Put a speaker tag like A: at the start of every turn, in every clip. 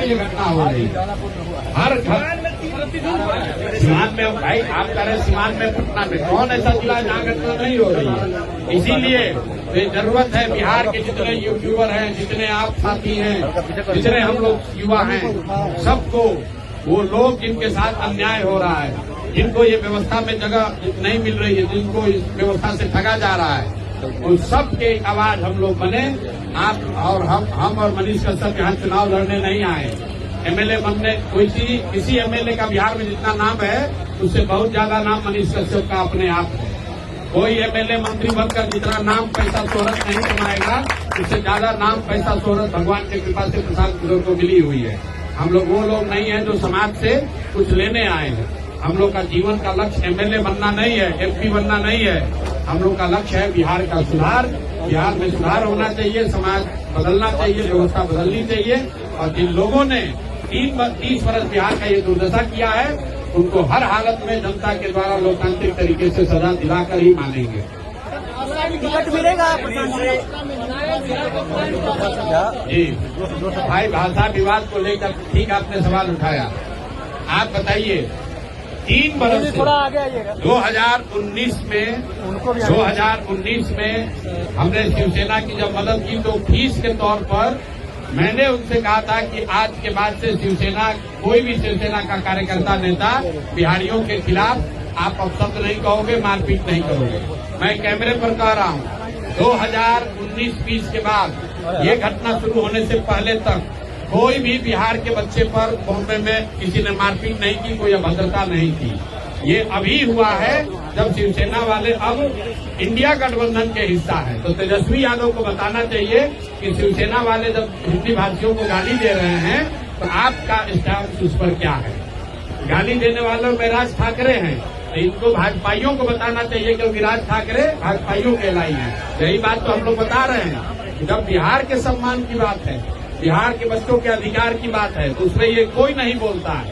A: ये घटना हो रही है। हर घर सीमान में, भाई आप कह रहे सीमान में पटना में कौन ऐसा जिला जहाँ घटना नहीं हो रही है। इसीलिए ये जरूरत है बिहार के जितने यूट्यूबर हैं, जितने आप साथी हैं, जितने हम लोग युवा हैं, सबको वो लोग जिनके साथ अन्याय हो रहा है, जिनको ये व्यवस्था में जगह नहीं मिल रही है, जिनको इस व्यवस्था से ठगा जा रहा है, उन सब के आवाज हम लोग बने। आप और हम और मनीष कश्यप यहाँ चुनाव लड़ने नहीं आए। एमएलए बनने किसी एमएलए का बिहार में जितना नाम है उससे बहुत ज्यादा नाम मनीष कश्यप का अपने आप है। कोई एमएलए मंत्री बनकर जितना नाम पैसा शोहरत नहीं कमाएगा, उससे ज्यादा नाम पैसा शोहरत भगवान की कृपा से प्रसाद किशोर को मिली हुई है। हम लोग वो लोग नहीं है जो समाज से कुछ लेने आए हैं। हम लोग का जीवन का लक्ष्य एमएलए बनना नहीं है, एमपी बनना नहीं है। हम लोग का लक्ष्य है बिहार का सुधार। बिहार में सुधार होना चाहिए, समाज बदलना चाहिए, व्यवस्था बदलनी चाहिए। और जिन लोगों ने 30 वर्ष बिहार का ये दुर्दशा किया है, उनको हर हालत में जनता के द्वारा लोकतांत्रिक तरीके से सजा दिलाकर ही मानेंगे।
B: टिकट मिलेगा
A: जी भाई, भाषा विवाद को लेकर ठीक आपने सवाल उठाया। आप बताइए 3 बरस 2019 में हमने शिवसेना की जब मदद की तो फीस के तौर पर मैंने उनसे कहा था कि आज के बाद से शिवसेना, कोई भी शिवसेना का कार्यकर्ता नेता बिहारियों के खिलाफ आप अपशब्द नहीं कहोगे, मारपीट नहीं करोगे। मैं कैमरे पर कह रहा हूँ 2019-20 के बाद ये घटना शुरू होने से पहले तक कोई भी बिहार के बच्चे पर बॉम्बे में किसी ने मारपीट नहीं की, कोई अभद्रता नहीं की। ये अभी हुआ है जब शिवसेना वाले अब इंडिया गठबंधन के हिस्सा है। तो तेजस्वी यादव को बताना चाहिए कि शिवसेना वाले जब हिंदी भाषियों को गाली दे रहे हैं तो आपका स्टैंड उस पर क्या है। गाली देने वालों में राज ठाकरे हैं, तो इनको भाजपाइयों को बताना चाहिए क्योंकि राज ठाकरे भाजपाइयों के लाई है। यही बात तो हम लोग बता रहे हैं। जब बिहार के सम्मान की बात है, बिहार के बच्चों के अधिकार की बात है, तो उसमें ये कोई नहीं बोलता है।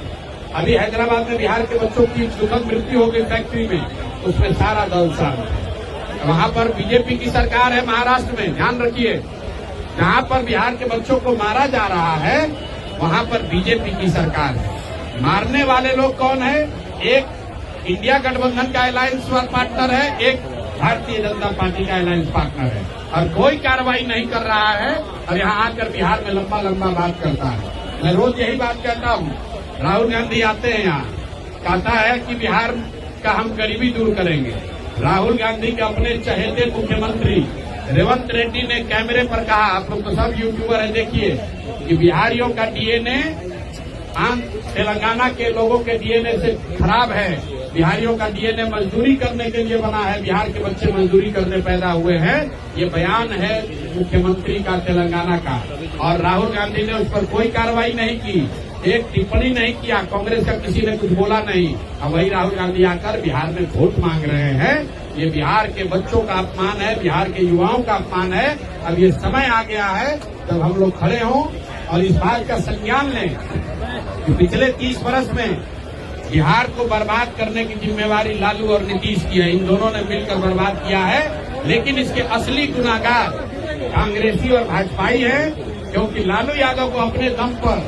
A: अभी हैदराबाद में बिहार के बच्चों की दुखद मृत्यु हो गई फैक्ट्री में, उसमें सारा दल शामिल है। वहाँ पर बीजेपी की सरकार है महाराष्ट्र में, ध्यान रखिए। जहाँ पर बिहार के बच्चों को मारा जा रहा है वहाँ पर बीजेपी की सरकार है। मारने वाले लोग कौन है? एक इंडिया गठबंधन का अलायंस पार्टनर है, एक भारतीय जनता पार्टी का अलायंस पार्टनर है। और कोई कार्रवाई नहीं कर रहा है और यहाँ आकर बिहार में लंबा लंबा बात करता है। मैं रोज यही बात कहता हूँ। राहुल गांधी आते हैं यहाँ, कहता है कि बिहार का हम गरीबी दूर करेंगे। राहुल गांधी के अपने चहेते मुख्यमंत्री रेवंत रेड्डी ने कैमरे पर कहा, आप लोग तो सब यूट्यूबर है, देखिए कि बिहारियों का डीएनए तेलंगाना के लोगों के डीएनए से खराब है। बिहारियों का डीएनए मजदूरी करने के लिए बना है, बिहार के बच्चे मजदूरी करने पैदा हुए हैं। ये बयान है मुख्यमंत्री का तेलंगाना का, और राहुल गांधी ने उस पर कोई कार्रवाई नहीं की, एक टिप्पणी नहीं किया। कांग्रेस का किसी ने कुछ बोला नहीं। अब वही राहुल गांधी आकर बिहार में वोट मांग रहे हैं। ये बिहार के बच्चों का अपमान है, बिहार के युवाओं का अपमान है। अब ये समय आ गया है जब हम लोग खड़े हों और इस बात का संज्ञान लें कि पिछले 30 वर्ष में बिहार को बर्बाद करने की जिम्मेवारी लालू और नीतीश की है। इन दोनों ने मिलकर बर्बाद किया है, लेकिन इसके असली गुनाहगार कांग्रेसी और भाजपाई है, क्योंकि लालू यादव को अपने दम पर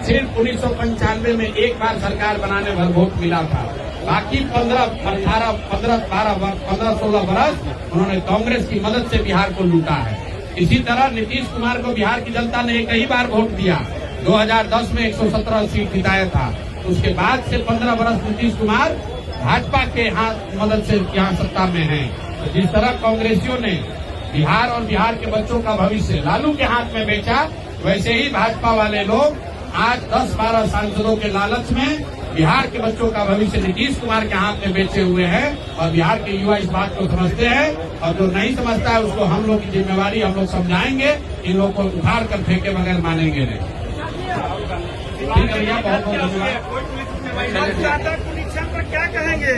A: सिर्फ 1995 में एक बार सरकार बनाने भर वोट मिला था। बाकी 15-16 बरस उन्होंने कांग्रेस की मदद से बिहार को लूटा है। इसी तरह नीतीश कुमार को बिहार की जनता ने एक ही बार वोट दिया, 2010 में 117 सीट जिताया था। उसके बाद से 15 बरस नीतीश कुमार भाजपा के हाथ मदद से यहाँ सत्ता में हैं। तो जिस तरह कांग्रेसियों ने बिहार और बिहार के बच्चों का भविष्य लालू के हाथ में बेचा, वैसे ही भाजपा वाले लोग आज 10-12 सांसदों के लालच में बिहार के बच्चों का भविष्य नीतीश कुमार के हाथ में बेचे हुए हैं। और बिहार के युवा इस बात को समझते हैं, और जो नहीं समझता है उसको हम लोग की जिम्मेवारी हम लोग समझाएंगे। इन लोगों को उखाड़ कर फेंके बगैर मानेंगे नहीं। ठीक है भैया, बहुत बहुत धन्यवाद।
B: क्या कहेंगे?